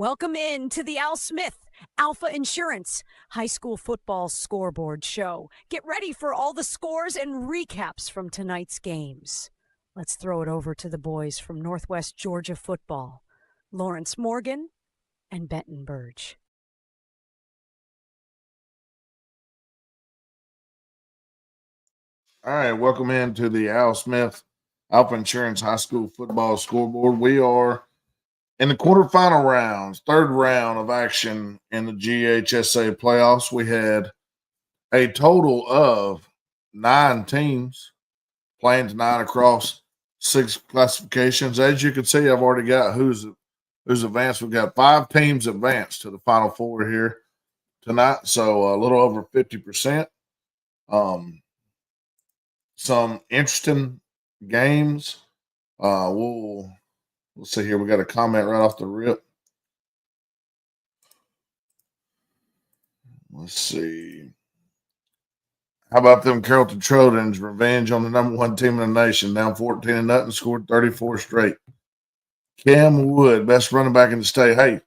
Welcome in to the Al Smith Alfa Insurance High School Football Scoreboard Show. Get ready for all the scores and recaps from tonight's games. Let's throw it over to the boys from Northwest Georgia football, Lawrence Morgan and Benton Burge. All right, welcome into the Al Smith Alfa Insurance High School Football Scoreboard. We are in the quarterfinal rounds, third round of action in the GHSA playoffs. We had a total of 9 teams playing tonight across 6 classifications. As you can see, I've already got who's advanced. We've got 5 teams advanced to the Final Four here tonight, so a little over 50%. Some interesting games. We'll see here. We got a comment right off the rip. Let's see. How about them Carrollton Trojans? Revenge on the number 1 team in the nation. Down 14-0, scored 34 straight. Cam Wood, best running back in the state. Hey,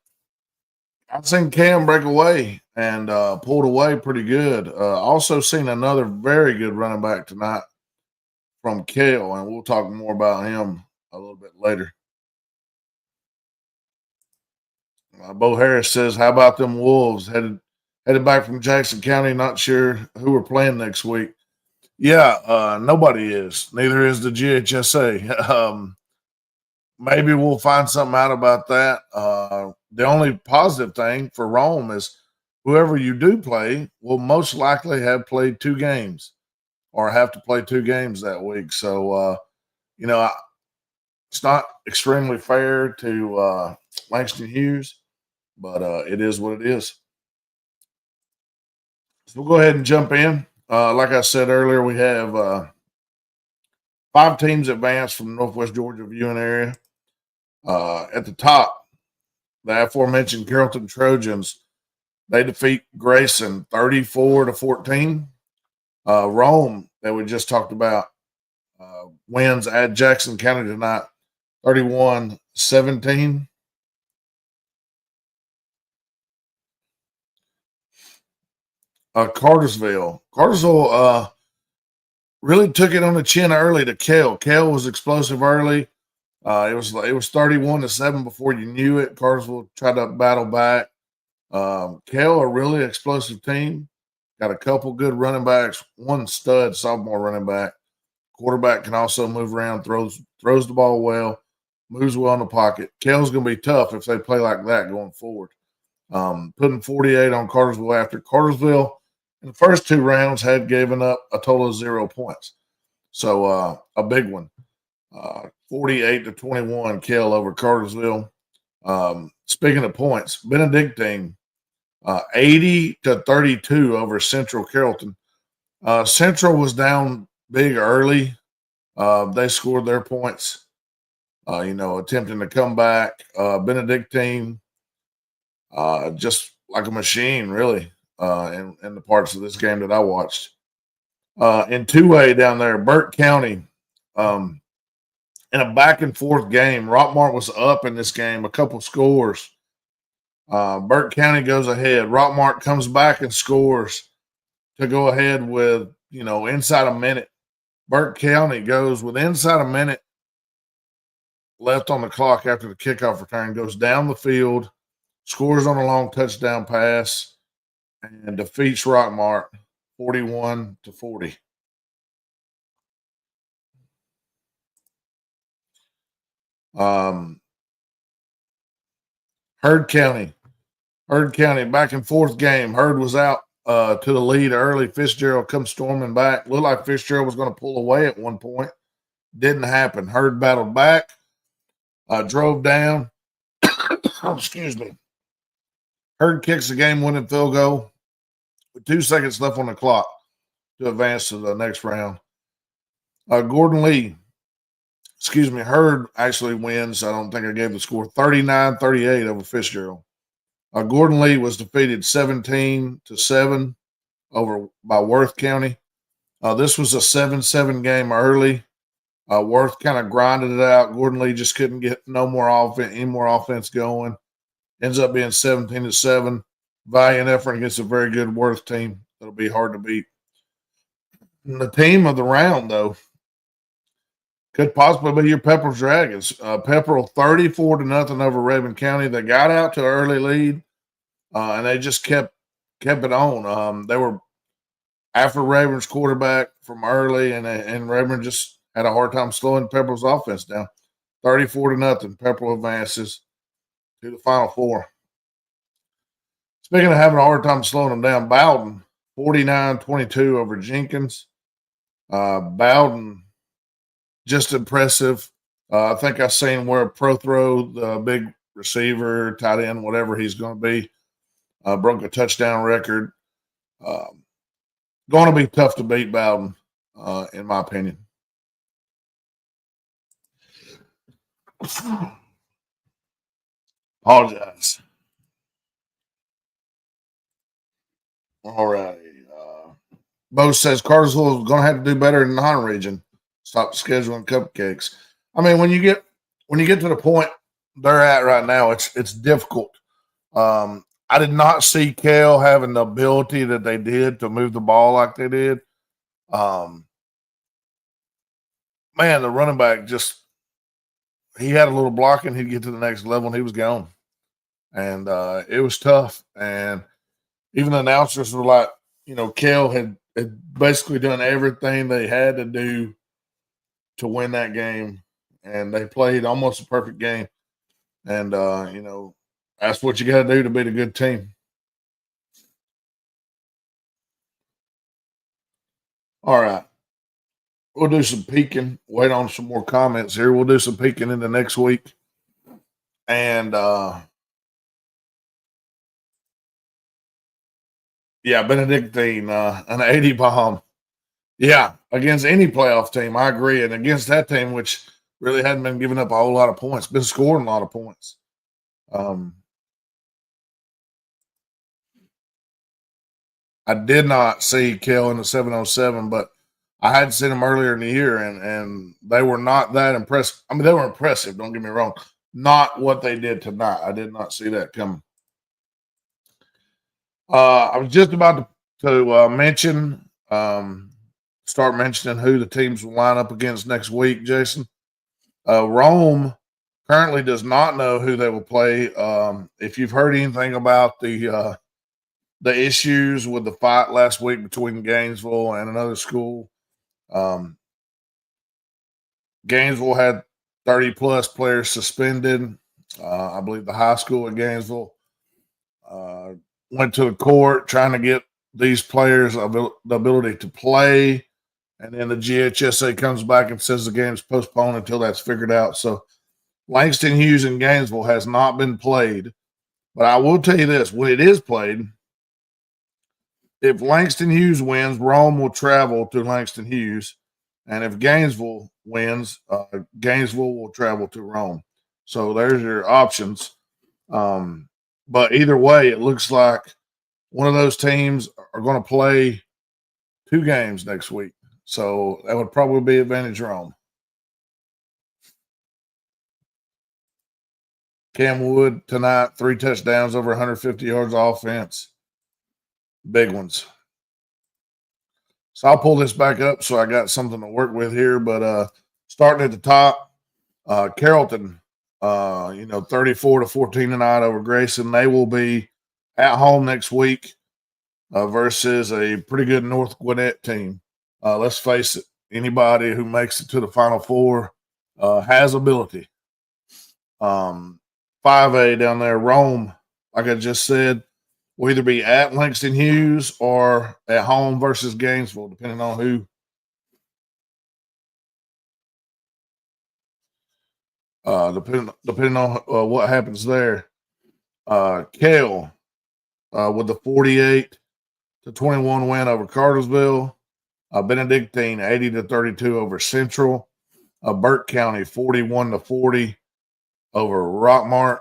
I've seen Cam break away and pulled away pretty good. Also seen another very good running back tonight from Kale, and we'll talk more about him a little bit later. Bo Harris says, how about them Wolves headed back from Jackson County? Not sure who we're playing next week. Yeah, nobody is. Neither is the GHSA. Maybe we'll find something out about that. The only positive thing for Rome is whoever you do play will most likely have played 2 games or have to play 2 games that week. So, it's not extremely fair to Langston Hughes, but it is what it is. So we'll go ahead and jump in. Like I said earlier, we have 5 teams advanced from the Northwest Georgia viewing area. At the top, the aforementioned Carrollton Trojans, they defeat Grayson 34-14. Rome, that we just talked about, wins at Jackson County tonight, 31-17. Cartersville really took it on the chin early to Kale. Kale was explosive early. It was 31-7 before you knew it. Cartersville tried to battle back. Kale, a really explosive team. Got a couple good running backs, 1 stud sophomore running back. Quarterback can also move around, throws the ball well, moves well in the pocket. Kale's going to be tough if they play like that going forward. Putting 48 on Cartersville after Cartersville in the first 2 rounds had given up a total of 0 points. So a big one. 48-21 Kale over Cartersville. Speaking of points, Benedictine 80-32 over Central Carrollton. Central was down big early. They scored their points, attempting to come back. Benedictine, just like a machine, really, in the parts of this game that I watched. In 2A down there, Burke County, in a back-and-forth game, Rockmart was up in this game, a couple scores. Burke County goes ahead. Rockmart comes back and scores to go ahead with, inside a minute. Burke County goes with inside a minute left on the clock after the kickoff return, goes down the field, scores on a long touchdown pass, and defeats Rockmart 41-40. Heard County, back and forth game. Heard was out to the lead early. Fitzgerald comes storming back. Looked like Fitzgerald was going to pull away at one point. Didn't happen. Heard battled back, drove down. Excuse me. Heard kicks the game-winning field goal with 2 seconds left on the clock to advance to the next round. Heard actually wins. I don't think I gave the score. 39-38 over Fitzgerald. Gordon Lee was defeated 17-7 by Worth County. This was a 7-7 game early. Worth kind of grinded it out. Gordon Lee just couldn't get any more offense going. ends up being 17-7. Valiant effort against a very good Worth team. That'll be hard to beat. And the team of the round, though, could possibly be your Pepperell Dragons. Pepperell 34-0 over Raven County. They got out to an early lead, and they just kept it on. They were after Raven's quarterback from early, and Raven just had a hard time slowing Pepperell's offense down. 34-0. Pepperell advances to the Final Four. Speaking of having a hard time slowing them down, Bowden 49-22 over Jenkins. Bowden just impressive. I think I've seen where Prothrow, the big receiver, tight end, whatever he's going to be, broke a touchdown record. Going to be tough to beat Bowden, in my opinion. Apologize. All righty. Bo says Cartersville is going to have to do better in the non-region. Stop scheduling cupcakes. I mean, when you get to the point they're at right now, it's difficult. I did not see Kale having the ability that they did to move the ball like they did. Man, the running back he had a little blocking. He'd get to the next level and he was gone. And it was tough. And even the announcers were like, Kale had basically done everything they had to do to win that game. And they played almost a perfect game. And, that's what you got to do to beat a good team. All right. We'll do some peeking. Wait on some more comments here. We'll do some peeking into next week. And, Benedictine, an 80 bomb. Yeah, against any playoff team, I agree. And against that team, which really hadn't been giving up a whole lot of points, been scoring a lot of points. I did not see Kale in the 707, but I had seen them earlier in the year, and they were not that impressive. I mean, they were impressive, don't get me wrong. Not what they did tonight. I did not see that coming. I was just about to mention, start mentioning who the teams will line up against next week, Jason. Rome currently does not know who they will play. If you've heard anything about the issues with the fight last week between Gainesville and another school, Gainesville had 30-plus players suspended. I believe the high school at Gainesville went to the court trying to get these players the ability to play, and then the GHSA comes back and says the game's postponed until that's figured out. So Langston Hughes in Gainesville has not been played, but I will tell you this: when it is played, if Langston Hughes wins, Rome will travel to Langston Hughes, and if Gainesville wins, Gainesville will travel to Rome. So there's your options. But either way, it looks like one of those teams are going to play 2 games next week. So that would probably be advantage Rome. Cam Wood tonight, 3 touchdowns, over 150 yards of offense. Big ones. So I'll pull this back up so I got something to work with here. But starting at the top, Carrollton, 34-14 tonight over Grayson. They will be at home next week versus a pretty good North Gwinnett team. Let's face it, anybody who makes it to the Final Four has ability. 5A down there, Rome, like I just said, will either be at Langston Hughes or at home versus Gainesville, depending on who. Depending on what happens there. Kale with the 48-21 win over Cartersville. Benedictine 80-32 over Central. Burke County 41-40 over Rockmart.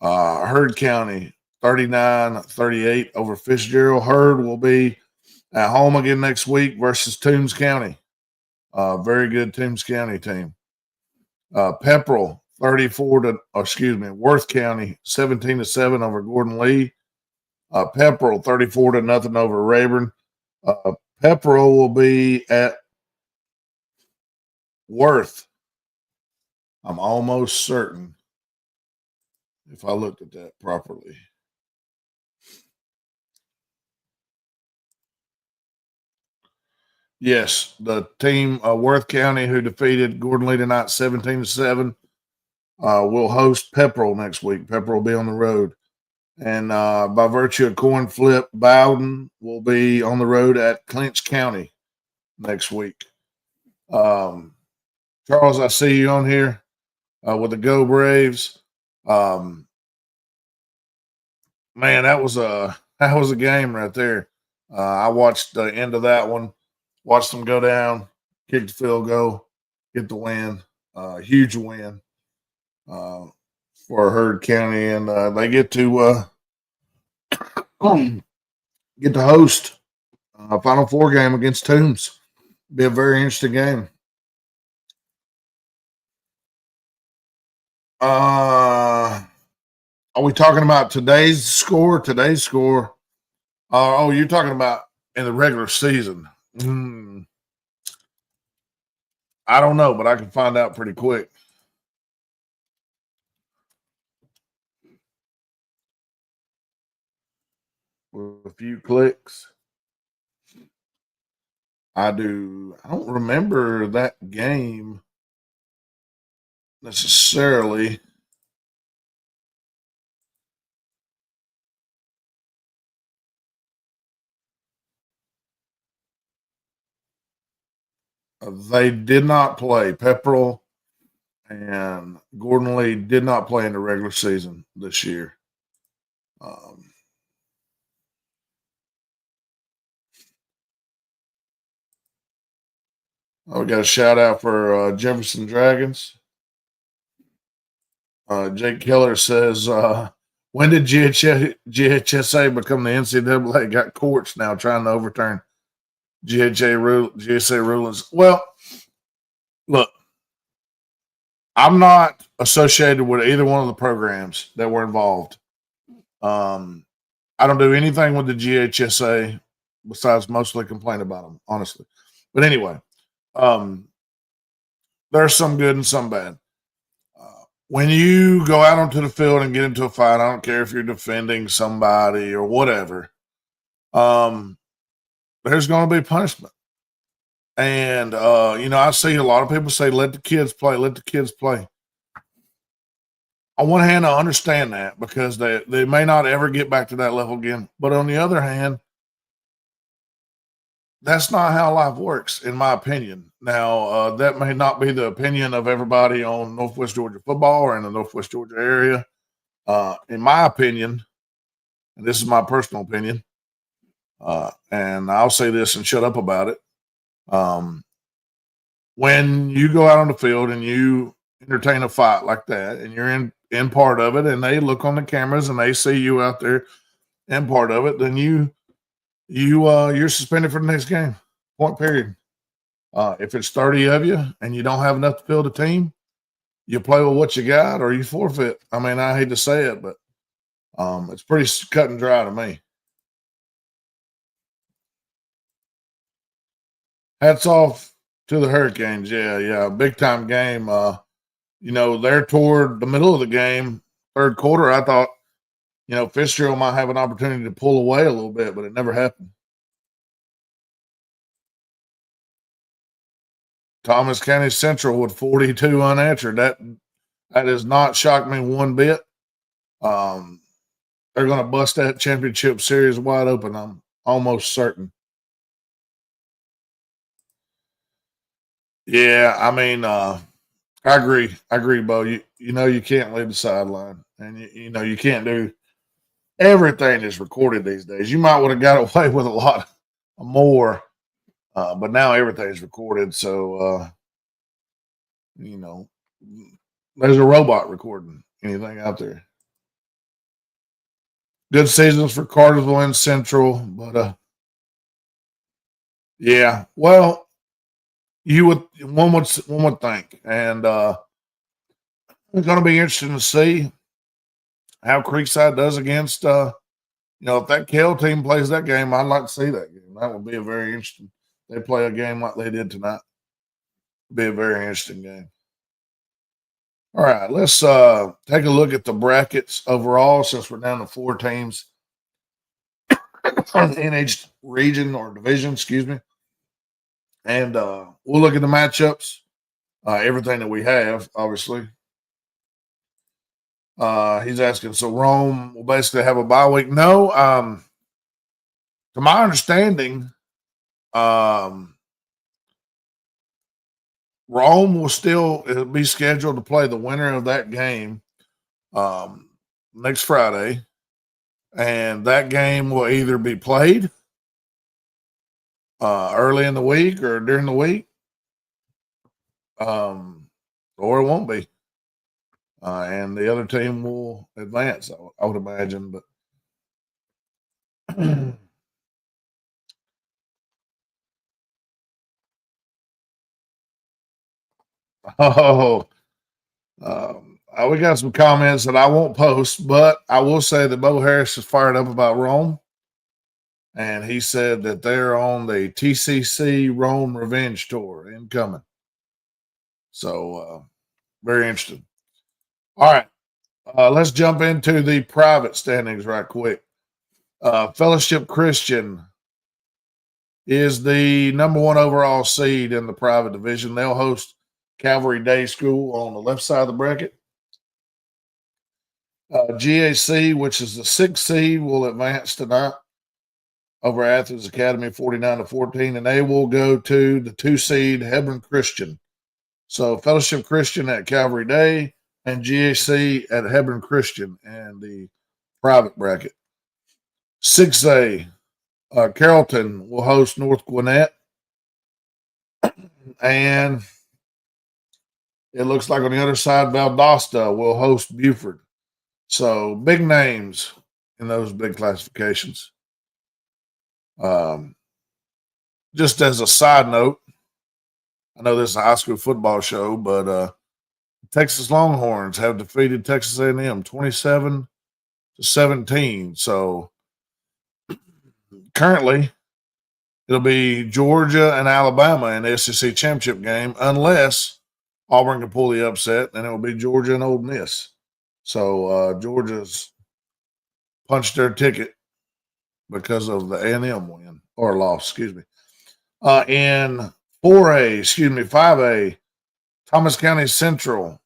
Heard County 39-38 over Fitzgerald. Heard will be at home again next week versus Toombs County. Very good Toombs County team. Pepperell Worth County 17-7 over Gordon Lee. Pepperell 34-0 over Rayburn. Pepperell will be at Worth. I'm almost certain, if I looked at that properly. Yes, the team Worth County, who defeated Gordon Lee tonight 17-7, will host Pepperell next week. Pepperell will be on the road. And by virtue of coin flip, Bowden will be on the road at Clinch County next week. Charles, I see you on here with the Go Braves. Man, that was a game right there. I watched the end of that one. Watched them go down, kick the field goal, get the win. Huge win for Heard County, and they get to host a Final Four game against Toombs. Be a very interesting game. Are we talking about today's score? Today's score. You're talking about in the regular season. I don't know, but I can find out pretty quick. With a few clicks. I don't remember that game necessarily. They did not play. Pepperell and Gordon Lee did not play in the regular season this year. We got a shout out for Jefferson Dragons. Jake Keller says, when did GHSA become the NCAA? Got courts now trying to overturn GSA rulings. Well, look, I'm not associated with either one of the programs that were involved. I don't do anything with the GHSA besides mostly complain about them, honestly. But anyway, there's some good and some bad. When you go out onto the field and get into a fight, I don't care if you're defending somebody or whatever, there's going to be punishment. And, I see a lot of people say, let the kids play, let the kids play. On one hand, I understand that because they may not ever get back to that level again. But on the other hand, that's not how life works, in my opinion. Now, that may not be the opinion of everybody on Northwest Georgia football or in the Northwest Georgia area. In my opinion, and this is my personal opinion, and I'll say this and shut up about it. When you go out on the field and you entertain a fight like that, and you're in part of it, and they look on the cameras and they see you out there in part of it, then you're suspended for the next game. Point period. If it's 30 of you and you don't have enough to field a team, you play with what you got or you forfeit. I mean, I hate to say it, but it's pretty cut and dry to me. Hats off to the Hurricanes. Yeah. Big time game. They're toward the middle of the game, third quarter. I thought, Fitzgerald might have an opportunity to pull away a little bit, but it never happened. Thomas County Central with 42 unanswered. That has not shocked me one bit. They're going to bust that championship series wide open. I'm almost certain. Yeah, I mean, I agree, Bo. You can't leave the sideline, and you can't do everything is recorded these days. You might would have got away with a lot more, but now everything's recorded. So, there's a robot recording anything out there. Good seasons for Cartersville and Central, but yeah. Well, one would think, and It's going to be interesting to see how Creekside does against, if that Kell team plays that game, I'd like to see that game. That would be a very interesting. They play a game like they did tonight. Be a very interesting game. All right, let's take a look at the brackets overall since we're down to 4 teams in each region or division, excuse me. And we'll look at the matchups, everything that we have, obviously. He's asking, so Rome will basically have a bye week? No, to my understanding, Rome will still be scheduled to play the winner of that game next Friday, and that game will either be played early in the week or during the week, or it won't be. And the other team will advance, I would imagine. But we got some comments that I won't post, but I will say that Bo Harris is fired up about Rome. And he said that they're on the TCC Rome Revenge Tour incoming. So, very interesting. All right. Let's jump into the private standings right quick. Fellowship Christian is the number 1 overall seed in the private division. They'll host Calvary Day School on the left side of the bracket. GAC, which is the 6th seed, will advance tonight over Athens Academy 49-14, and they will go to the 2 seed Hebron Christian. So Fellowship Christian at Calvary Day and GAC at Hebron Christian and the private bracket. 6A, Carrollton will host North Gwinnett. And it looks like on the other side, Valdosta will host Buford. So big names in those big classifications. Just as a side note, I know this is a high school football show, but Texas Longhorns have defeated Texas A&M 27-17. So currently, it'll be Georgia and Alabama in the SEC championship game, unless Auburn can pull the upset, and it will be Georgia and Ole Miss. So Georgia's punched their ticket because of the A&M win or loss, excuse me. In 5A, Thomas County Central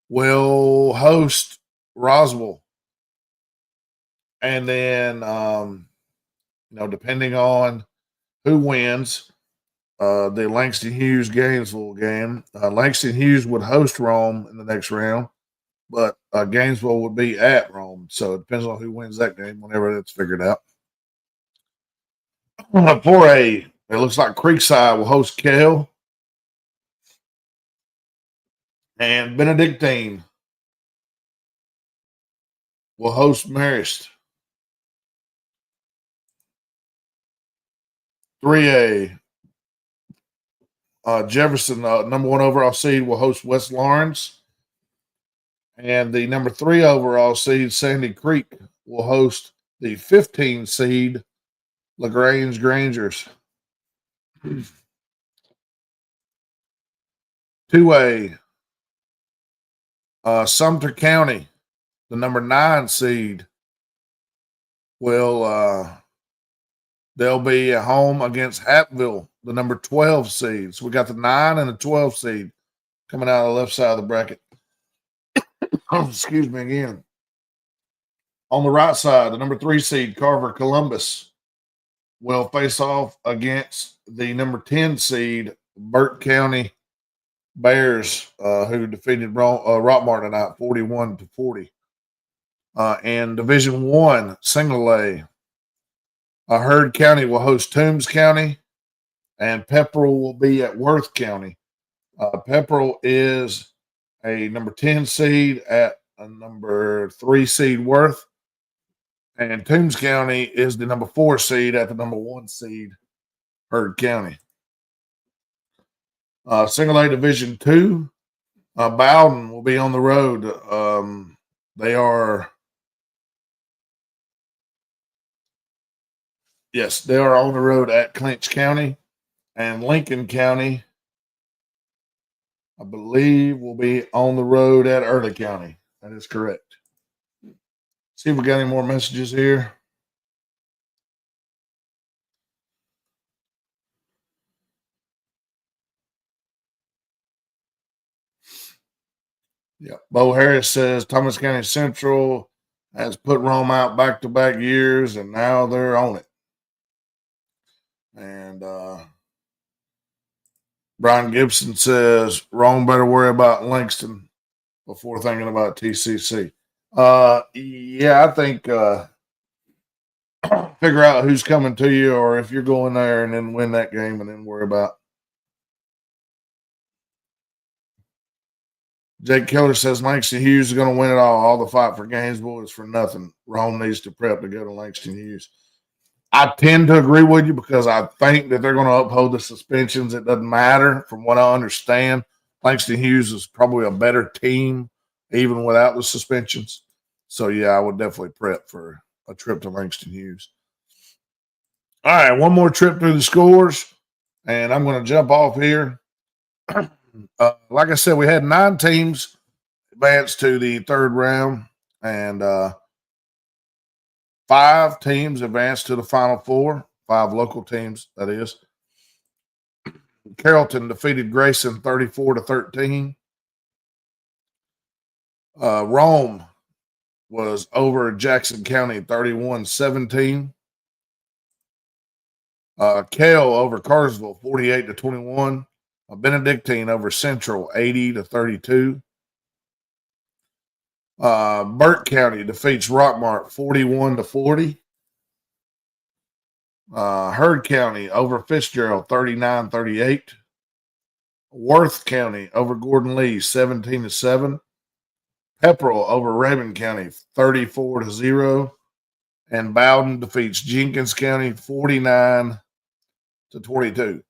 will host Roswell. And then, depending on who wins, the Langston Hughes Gainesville game, Langston Hughes would host Rome in the next round, but Gainesville would be at Rome. So it depends on who wins that game whenever that's figured out. 4A, it looks like Creekside will host Kell. And Benedictine will host Marist. 3A, Jefferson, number 1 overall seed, will host West Lawrence. And the number 3 overall seed, Sandy Creek, will host the 15 seed LaGrange Grangers. 2A, Sumter County, the number 9 seed, will they'll be at home against Hattville, the number 12 seed. So we got the 9 and the 12 seed coming out of the left side of the bracket. Excuse me again. On the right side, the number 3 seed, Carver Columbus, will face off against the number 10 seed, Burke County Bears, who defeated Rockmart tonight 41-40. And Division 1, Single A, Heard County will host Toombs County, and Pepperell will be at Worth County. Pepperell is a number 10 seed at a number 3 seed Worth, and Toombs County is the number 4 seed at the number 1 seed Heard County. Single A Division 2, Bowden will be on the road. They are on the road at Clinch County, and Lincoln County, I believe, will be on the road at Early County. That is correct. See if we got any more messages here. Yeah. Bo Harris says Thomas County Central has put Rome out back-to-back years, and now they're on it. And Brian Gibson says Rome better worry about Langston before thinking about TCC. Yeah, I think figure out who's coming to you, or if you're going there, and then win that game, and then worry about. Jake Keller says Langston Hughes is going to win it all. All the fight for Gainesville is for nothing. Rome needs to prep to go to Langston Hughes. I tend to agree with you because I think that they're going to uphold the suspensions. It doesn't matter. From what I understand, Langston Hughes is probably a better team even without the suspensions. So, yeah, I would definitely prep for a trip to Langston Hughes. All right, one more trip through the scores, and I'm going to jump off here. Like I said, we had 9 teams advance to the third round, and 5 teams advanced to the Final Four. 5 local teams, that is. Carrollton defeated Grayson 34-13. Rome was over Jackson County 31-17. Cale over Carsville 48-21. Benedictine over Central 80-32. Burke County defeats Rockmart 41-40. Heard County over Fitzgerald 39-38. Worth County over Gordon Lee 17-7. Pepperell over Raven County 34-0. And Bowden defeats Jenkins County 49-22.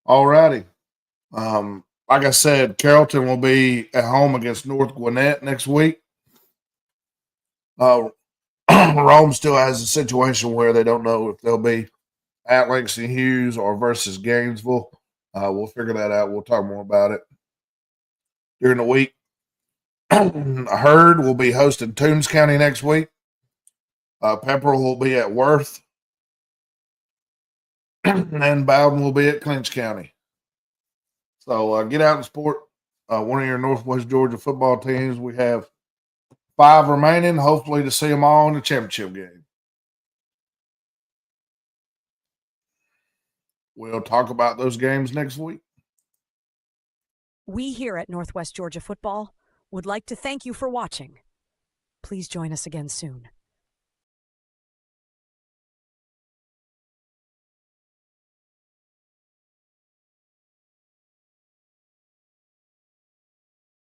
All righty. Like I said, Carrollton will be at home against North Gwinnett next week. Rome still has a situation where they don't know if they'll be at Langston Hughes or versus Gainesville. We'll figure that out. We'll talk more about it during the week. Hurd will be hosting Toombs County next week. Pepperell will be at Worth. And Bowden will be at Clinch County. So get out and support one of your Northwest Georgia football teams. We have 5 remaining, hopefully to see them all in the championship game. We'll talk about those games next week. We here at Northwest Georgia Football would like to thank you for watching. Please join us again soon.